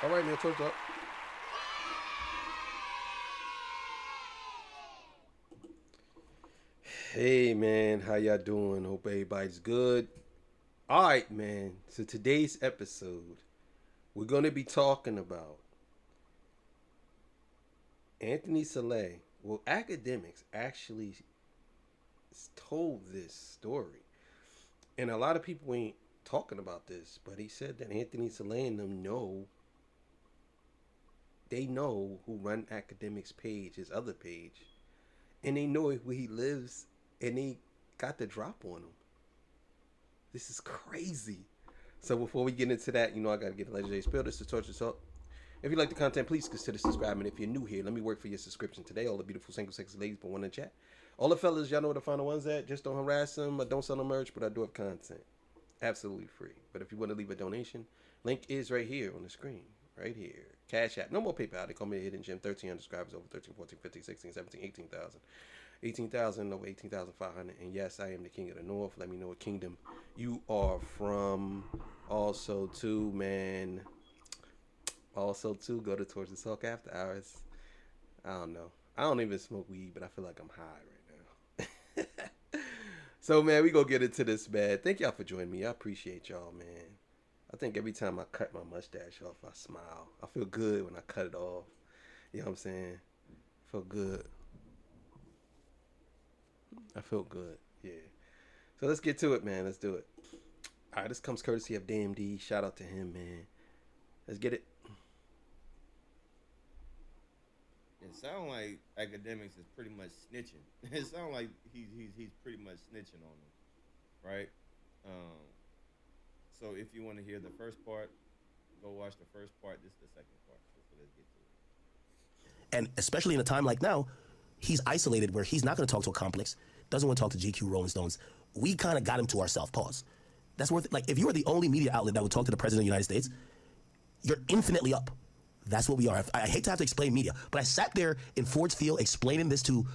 All right, man. Turns up. Hey, man. How y'all doing? Hope everybody's good. All right, man. So today's episode, we're gonna be talking about Anthony Saleh. Well, academics actually told this story, and a lot of people ain't talking about this. But he said that Anthony Saleh and them know they know who run academics page, his other page, and they know where he lives, and they got the drop on him. This is crazy. So before we get into that, I gotta get a legendary spill. This is Torture Talk. If you like the content, please consider subscribing. If you're new here, let me work for your subscription today. All the beautiful single sexy ladies, but one in the chat. All the fellas, y'all know where to find the ones at. Just don't harass them. I don't sell no merch, but I do have content. Absolutely free. But if you want to leave a donation, link is right here on the screen. Right here. Cash App. No more PayPal. They call me a hidden gem. 1,300 subscribers over 13, 14, 15, 16, 17, 18,000. 18,000 over 18,500. And yes, I am the king of the north. Let me know what kingdom you are from. Also, too, man. Also, too, go to Towards the Talk after hours. I don't know. I don't even smoke weed, but I feel like I'm high right now. So, man, we gonna get into this, man. Thank y'all for joining me. I appreciate y'all, man. I think every time I cut my mustache off, I smile. I feel good when I cut it off. You know what I'm saying? I feel good. I feel good. Yeah. So let's get to it, man. Let's do it. All right, this comes courtesy of DMD. Shout out to him, man. Let's get it. It sounds like academics is pretty much snitching. It sounds like he's pretty much snitching on them, right? Um, so if you want to hear the first part, go watch the first part. This is the second part. So let's get to it. And especially in a time like now, he's isolated where he's not going to talk to a complex, doesn't want to talk to GQ, Rolling Stones. We kind of got him to ourselves. Pause. That's worth it. Like, if you were the only media outlet that would talk to the president of the United States, you're infinitely up. That's what we are. I hate to have to explain media, but I sat there in Ford's Field explaining this to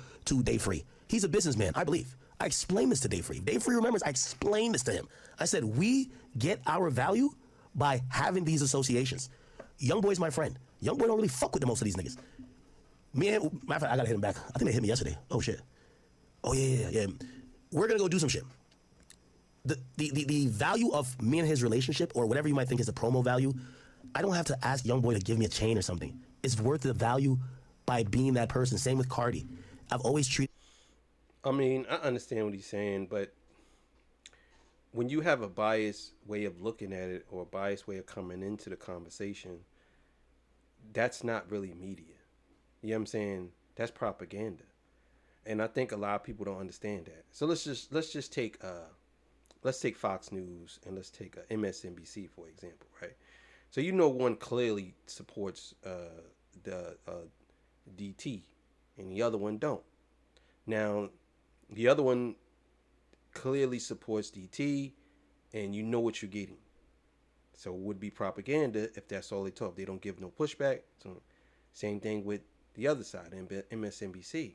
Dave Free. He's a businessman, I believe. I explained this to Dave Free. Dave Free remembers I explained this to him. I said, we get our value by having these associations. Young Boy's my friend. Young Boy don't really fuck with the most of these niggas. Me and, matter of fact, I gotta hit him back. I think they hit me yesterday. Oh shit. Oh yeah. We're gonna go do some shit. The value of me and his relationship, or whatever you might think is a promo value, I don't have to ask Young Boy to give me a chain or something. It's worth the value by being that person. Same with Cardi. I've always treated. I mean, I understand what he's saying, but when you have a biased way of looking at it or a biased way of coming into the conversation, that's not really media. You know what I'm saying? That's propaganda. And I think a lot of people don't understand that. So let's just take Fox News and let's take MSNBC for example, right? So one clearly supports the DT, and the other one don't. Now, the other one clearly supports DT, and you know what you're getting. So it would be propaganda if that's all they talk. They don't give no pushback. So same thing with the other side, MSNBC.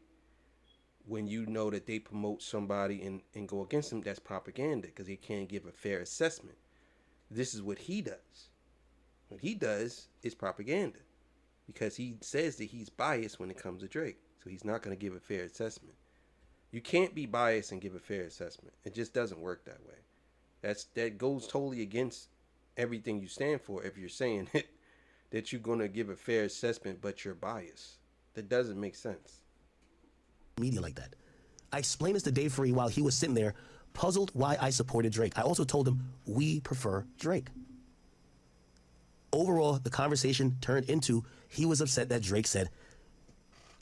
When you know that they promote somebody and go against them, that's propaganda because they can't give a fair assessment. This is what he does. What he does is propaganda because he says that he's biased when it comes to Drake. So he's not going to give a fair assessment. You can't be biased and give a fair assessment. It just doesn't work that way. That goes totally against everything you stand for if you're saying that you're going to give a fair assessment but you're biased. That doesn't make sense. Media like that. I explained this to Dave Free while he was sitting there, puzzled why I supported Drake. I also told him we prefer Drake. Overall, the conversation turned into he was upset that Drake said,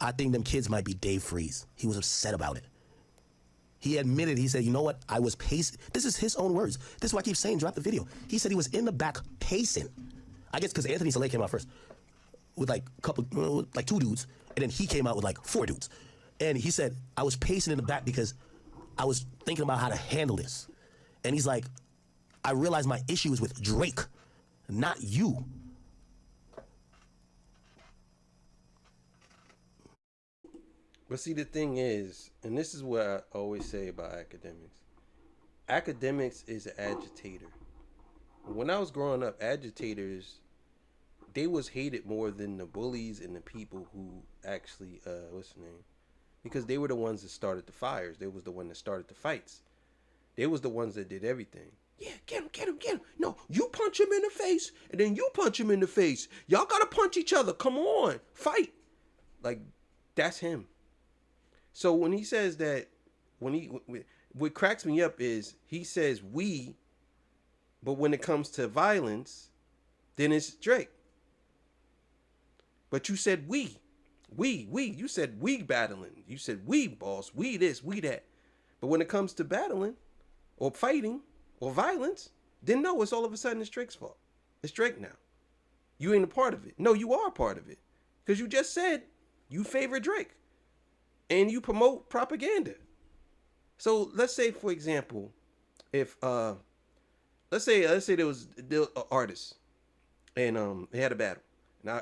I think them kids might be Dave Freeze. He was upset about it. He admitted, he said, you know what, I was pacing. This is his own words. This is why I keep saying drop the video. He said he was in the back pacing. I guess because Anthony Saleh came out first with like a couple, like two dudes, and then he came out with like four dudes. And he said, I was pacing in the back because I was thinking about how to handle this. And he's like, I realized my issue is with Drake, not you. But see, the thing is, and this is what I always say about academics. Academics is an agitator. When I was growing up, agitators they was hated more than the bullies and the people who actually what's the name? Because they were the ones that started the fires. They was the one that started the fights. They was the ones that did everything. Yeah, get him, get him, get him. No, you punch him in the face, and then you punch him in the face. Y'all gotta punch each other. Come on, fight. Like, that's him. So when he says that, what cracks me up is he says we, but when it comes to violence, then it's Drake. But you said we. You said we battling. You said we, boss. We this, we that. But when it comes to battling or fighting or violence, then no, it's all of a sudden it's Drake's fault. It's Drake now. You ain't a part of it. No, you are a part of it. Because you just said you favor Drake. And you promote propaganda. So let's say, for example, if let's say there was an artist and they had a battle.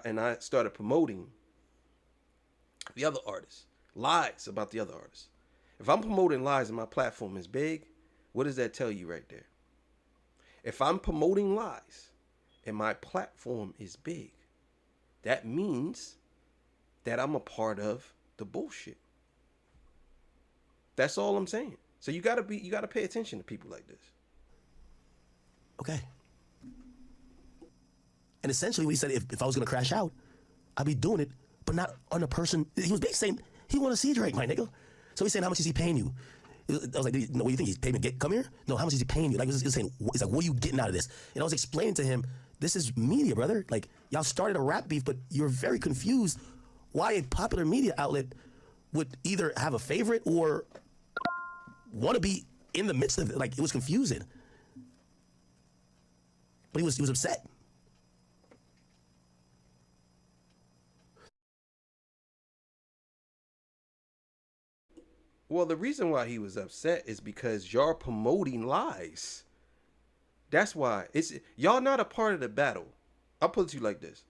And I started promoting the other artists, lies about the other artists. If I'm promoting lies and my platform is big, what does that tell you right there? If I'm promoting lies and my platform is big, that means that I'm a part of the bullshit. That's all I'm saying. So you gotta pay attention to people like this. Okay. And essentially, what he said, if I was gonna crash out, I'd be doing it, but not on a person. He was basically saying he want to see Drake, my nigga. So he's saying, how much is he paying you? I was like, no, what do you think he's paying me? Come here? No, how much is he paying you? Like, he was saying, he's like, what are you getting out of this? And I was explaining to him, this is media, brother. Like, y'all started a rap beef, but you're very confused why a popular media outlet would either have a favorite or want to be in the midst of it. Like, it was confusing. But he was upset. Well, the reason why he was upset is because y'all promoting lies. That's why. It's y'all not a part of the battle. I'll put it to you like this.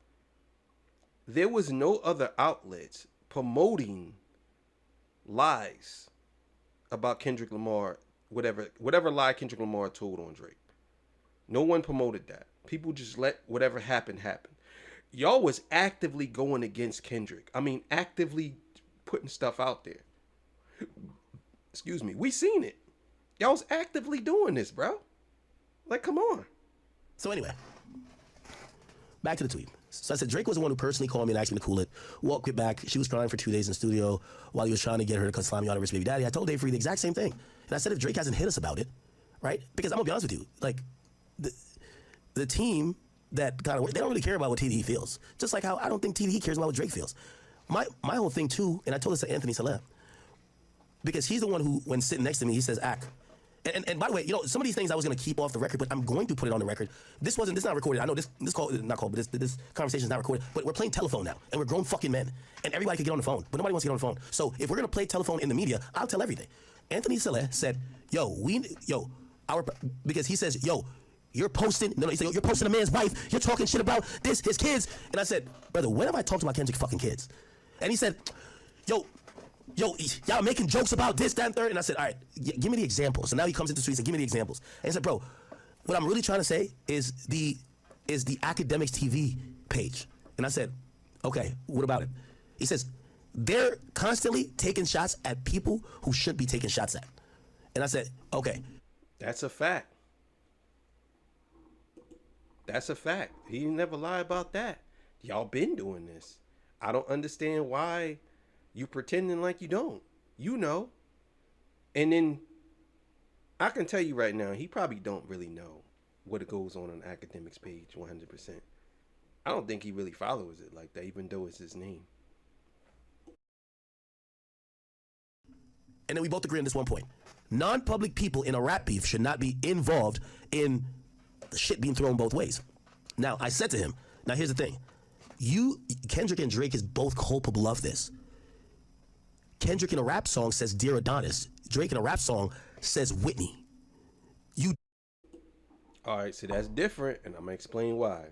There was no other outlets promoting lies about Kendrick Lamar, whatever lie Kendrick Lamar told on Drake. No one promoted that. People just let whatever happened happen. Y'all was actively going against Kendrick. I mean, actively putting stuff out there. Excuse me. We seen it. Y'all was actively doing this, bro. Like, come on. So anyway, back to the tweet. So I said, Drake was the one who personally called me and asked me to cool it. Walked it back. She was crying for 2 days in the studio while he was trying to get her to cut slimy on her rich baby daddy. I told Dave Free the exact same thing. And I said, if Drake hasn't hit us about it, right? Because I'm going to be honest with you. Like, the team that kind of, they don't really care about what TDE feels. Just like how I don't think TDE cares about what Drake feels. My whole thing, too, and I told this to Anthony Saleh, because he's the one who, when sitting next to me, he says, act. And by the way, you know, some of these things I was going to keep off the record, but I'm going to put it on the record. This is not recorded. I know this call, not call, but this conversation is not recorded. But we're playing telephone now, and we're grown fucking men. And everybody can get on the phone, but nobody wants to get on the phone. So if we're going to play telephone in the media, I'll tell everything. Anthony Saleh said, because he says, you're posting, he said, you're posting a man's wife, you're talking shit about this, his kids. And I said, brother, when have I talked about Kendrick's fucking kids? And he said, y'all making jokes about this, that, and third. And I said, all right, give me the examples. So now he comes into the streets and give me the examples. And he said, bro, what I'm really trying to say is the Academics TV page. And I said, okay, what about it? He says, they're constantly taking shots at people who should be taking shots at. And I said, okay. That's a fact. That's a fact. He never lie about that. Y'all been doing this. I don't understand why you pretending like you don't. You know. And then I can tell you right now, he probably don't really know what goes on Academics page 100%. I don't think he really follows it like that, even though it's his name. And then we both agree on this one point. Non-public people in a rap beef should not be involved in the shit being thrown both ways. Now, I said to him, now here's the thing. Kendrick and Drake is both culpable of this. Kendrick in a rap song says Dear Adonis. Drake in a rap song says Whitney. All right, so that's different, and I'm going to explain why.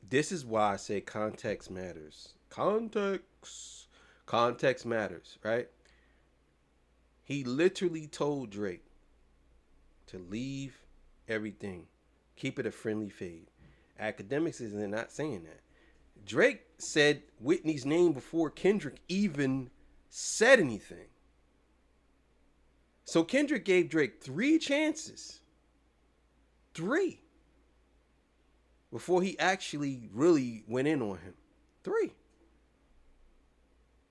This is why I say context matters. Context matters, right? He literally told Drake to leave everything. Keep it a friendly fade. Academics is not saying that. Drake said Whitney's name before Kendrick even said anything. So Kendrick gave Drake 3 chances. 3. Before he actually really went in on him. 3.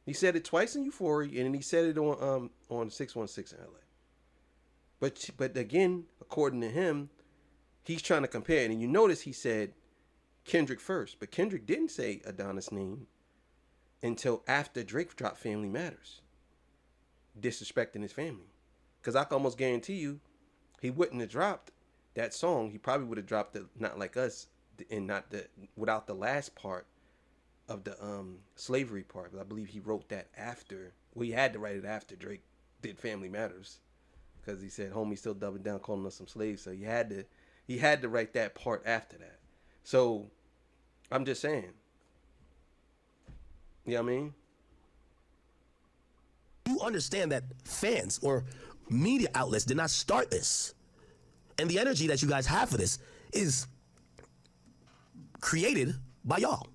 He said it twice in Euphoria, and then he said it on 616 in LA. But again, according to him, he's trying to compare it. And you notice he said Kendrick first. But Kendrick didn't say Adonis' name until after Drake dropped Family Matters. Disrespecting his family. Because I can almost guarantee you, he wouldn't have dropped that song. He probably would have dropped the Not Like Us and not the without the last part of the slavery part. But I believe he wrote that after. Well, he had to write it after Drake did Family Matters. Because he said, homie still doubling down calling us some slaves. So he had to write that part after that. So I'm just saying. You know what I mean? You understand that fans or media outlets did not start this. And the energy that you guys have for this is created by y'all.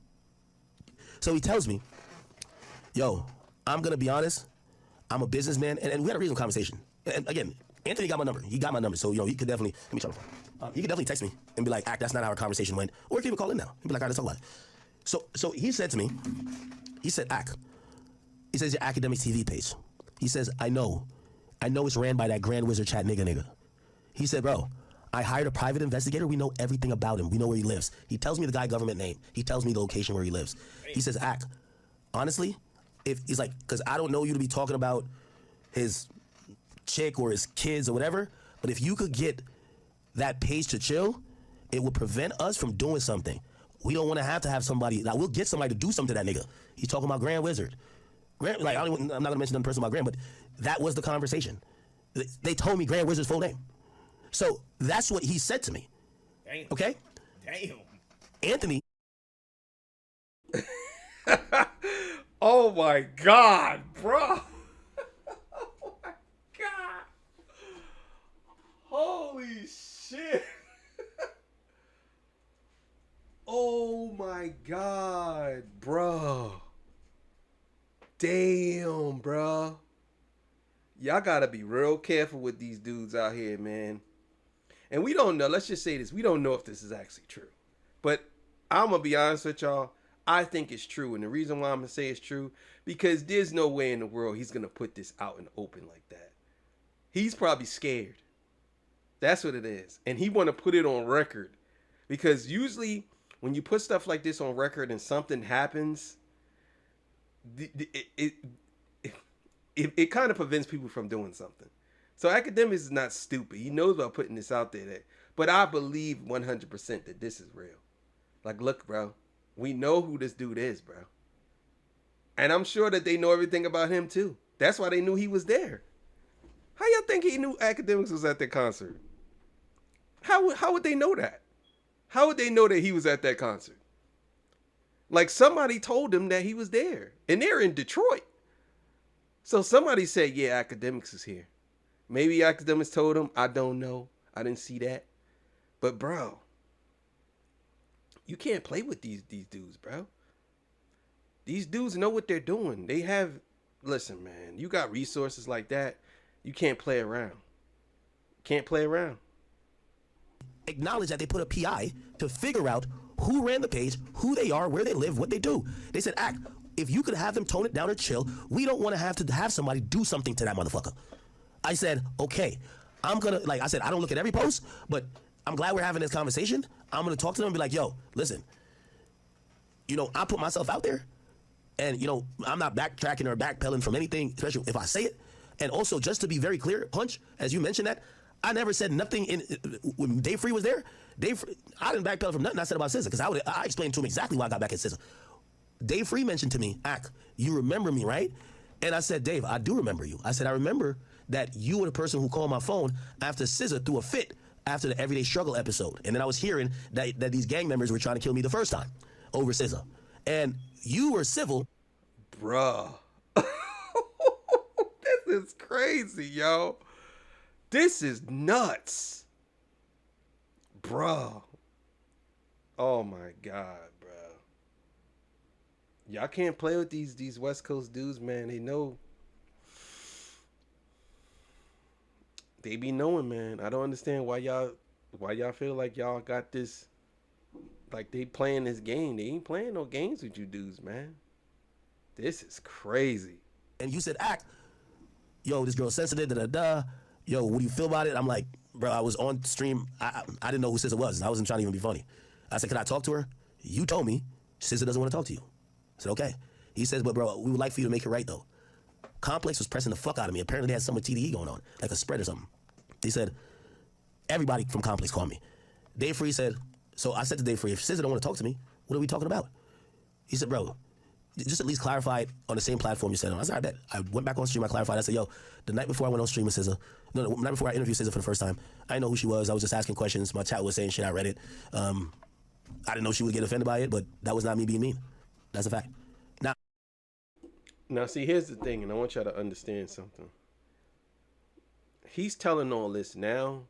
So he tells me, yo, I'm going to be honest. I'm a businessman. And we had a reasonable conversation. And again, Anthony got my number. He got my number. So, he could definitely, let me try to phone. He could definitely text me and be like, that's not how our conversation went. Or he could even call in now and be like, all right, let's talk about it. So he said to me, he said, he says, your academic TV page. He says, I know it's ran by that Grand Wizard Chat nigga. He said, bro, I hired a private investigator. We know everything about him. We know where he lives. He tells me the guy government name. He tells me the location where he lives. He says, honestly, if he's like, because I don't know you to be talking about his chick or his kids or whatever, but if you could get that page to chill, it would prevent us from doing something. We don't want to have somebody. Now we'll get somebody to do something to that nigga. He's talking about Grand Wizard. I'm not gonna mention another person about Grand, but that was the conversation. They told me Grand Wizard's full name. So that's what he said to me. Damn. Okay? Damn. Anthony. Oh my God, bro. Oh my God. Holy shit. Oh my God, bro. Damn, bro. Y'all gotta be real careful with these dudes out here, man. And we don't know, let's just say this, we don't know if this is actually true. But I'm gonna be honest with y'all, I think it's true. And the reason why I'm gonna say it's true, because there's no way in the world he's gonna put this out in the open like that. He's probably scared. That's what it is. And he wanna put it on record. Because usually when you put stuff like this on record and something happens, it kind of prevents people from doing something. So Academics is not stupid. He knows about putting this out there. But I believe 100% that this is real. Like, look, bro. We know who this dude is, bro. And I'm sure that they know everything about him, too. That's why they knew he was there. How y'all think he knew Academics was at that concert? How would they know that? How would they know that he was at that concert? Like, somebody told them that he was there. And they're in Detroit. So somebody said, yeah, Academics is here. Maybe Academics told him. I don't know. I didn't see that. But, bro, you can't play with these dudes, bro. These dudes know what they're doing. They have, listen, man, you got resources like that. You can't play around. Can't play around. Acknowledge that they put a PI to figure out who ran the page, who they are, where they live, what they do. They said, if you could have them tone it down or chill, we don't want to have somebody do something to that motherfucker. I said, okay, I'm gonna, I said, I don't look at every post, but I'm glad we're having this conversation. I'm gonna talk to them and be like, yo, listen, I put myself out there, and I'm not backtracking or backpedaling from anything, especially if I say it. And also, just to be very clear, Punch, as you mentioned that, I never said nothing when Dave Free was there. I didn't backpedal from nothing I said about SZA, because I explained to him exactly why I got back at SZA. Dave Free mentioned to me, you remember me, right? And I said, Dave, I do remember you. I said, I remember that you were the person who called my phone after SZA threw a fit after the Everyday Struggle episode. And then I was hearing that these gang members were trying to kill me the first time over SZA. And you were civil. Bruh. This is crazy, yo. This is nuts. Bruh. Oh my god, bro. Y'all can't play with these West Coast dudes, man. They know. They be knowing, man. I don't understand why y'all feel like y'all got this, like they playing this game. They ain't playing no games with you dudes, man. This is crazy. And you said, act, yo, this girl's sensitive, da da da. Yo, what do you feel about it? I'm like, bro, I was on stream. I didn't know who SZA was. I wasn't trying to even be funny. I said, can I talk to her? You told me SZA doesn't want to talk to you. I said, okay. He says, but bro, we would like for you to make it right though. Complex was pressing the fuck out of me. Apparently they had some with TDE going on, like a spread or something. He said, everybody from Complex called me. Dave Free said, so I said to Dave Free, if SZA don't want to talk to me, what are we talking about? He said, bro, just at least clarify it on the same platform you said on. I said, I bet. I went back on stream, I clarified. I said, yo, the night before I went on stream with SZA, no, the night before I interviewed SZA for the first time, I didn't know who she was. I was just asking questions. My chat was saying shit, I read it. I didn't know she would get offended by it, but that was not me being mean. That's a fact. Now, Now, see, here's the thing, and I want y'all to understand something. He's telling all this now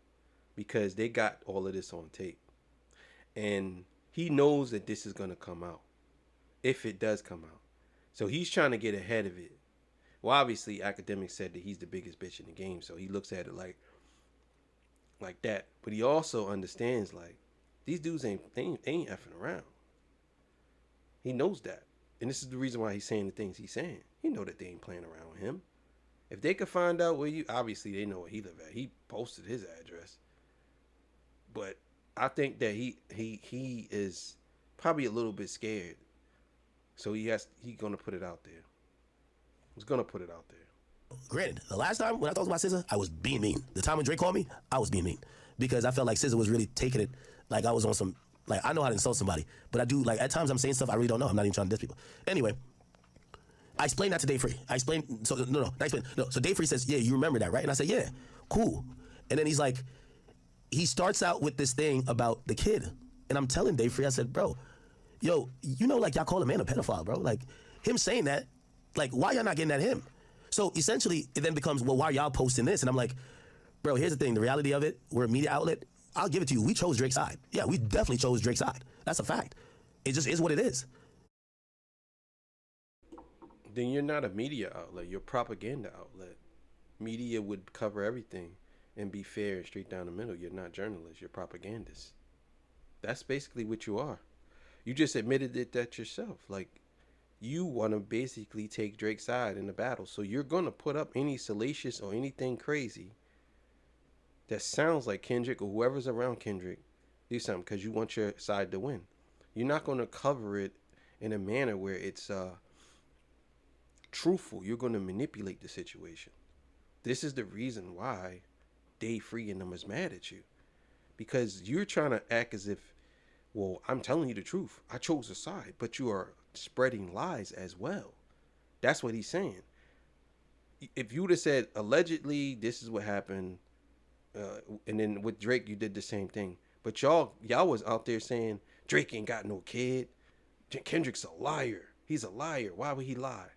because they got all of this on tape. And he knows that this is going to come out, if it does come out. So he's trying to get ahead of it. Well, obviously, academics said that he's the biggest bitch in the game, so he looks at it like that. But he also understands, like, these dudes ain't effing around. He knows that. And this is the reason why he's saying the things he's saying. He know that they ain't playing around with him. If they could find out where you, obviously they know where he live at. He posted his address. But I think that he is probably a little bit scared. So he's gonna put it out there. He's gonna put it out there. granted, the last time when I talked about SZA, I was being mean. The time when Drake called me, I was being mean. Because I felt like SZA was really taking it like I was on some, like I know how to insult somebody. But I do, like at times I'm saying stuff I really don't know. I'm not even trying to diss people. Anyway, I explained that to Dave Free. I explained, so so Dave Free says, yeah, you remember that, right? And I said, yeah, cool. And then he's like, he starts out with this thing about the kid. And I'm telling Dave Free, I said, bro, yo, you know, like y'all call a man a pedophile, bro. Like him saying that, like why y'all not getting at him? So essentially it then becomes, well, why are y'all posting this? And I'm like, bro, here's the thing. The reality of it, we're a media outlet. I'll give it to you. We chose Drake's side. Yeah, we definitely chose Drake's side. That's a fact. It just is what it is. Then you're not a media outlet. You're a propaganda outlet. Media would cover everything and be fair and straight down the middle. You're not journalists. You're propagandists. That's basically what you are. You just admitted it that yourself. Like, you want to basically take Drake's side in the battle. So you're going to put up any salacious or anything crazy that sounds like Kendrick or whoever's around Kendrick do something because you want your side to win. You're not going to cover it in a manner where it's truthful. You're going to manipulate the situation. This is the reason why Dave Free and them is mad at you, because you're trying to act as if, well, I'm telling you the truth. I chose a side, but you are spreading lies as well. That's what he's saying. If you would have said allegedly this is what happened, and then with Drake you did the same thing, but y'all was out there saying Drake ain't got no kid. Kendrick's a liar. He's a liar. Why would he lie?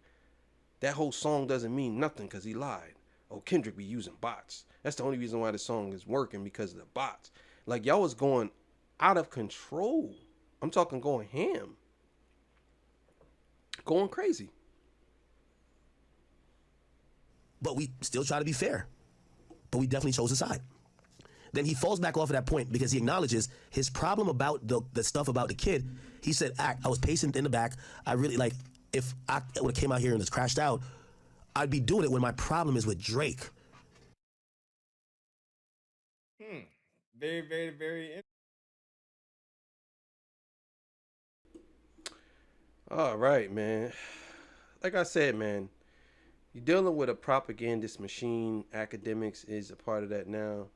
That whole song doesn't mean nothing because he lied. Oh, Kendrick be using bots. That's the only reason why the song is working, because of the bots. Like y'all was going out of control. I'm talking going ham. Going crazy. But we still try to be fair. But we definitely chose a side. Then he falls back off of that point because he acknowledges his problem about the stuff about the kid. He said, I was pacing in the back. I really, like, if I would have came out here and just crashed out, I'd be doing it when my problem is with Drake. Very, very, very. All right, man. Like I said, man, you're dealing with a propagandist machine. Academics is a part of that now.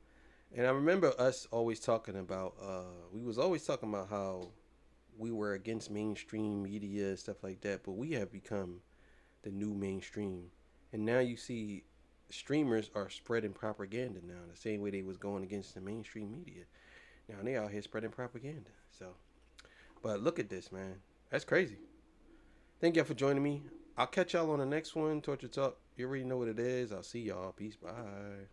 And I remember us always talking about, we was always talking about how we were against mainstream media and stuff like that, but we have become the new mainstream. And now you see streamers are spreading propaganda now, the same way they was going against the mainstream media. Now they out here spreading propaganda. So, but look at this, man. That's crazy. Thank y'all for joining me. I'll catch y'all on the next one. Torture Talk. You already know what it is. I'll see y'all. Peace. Bye.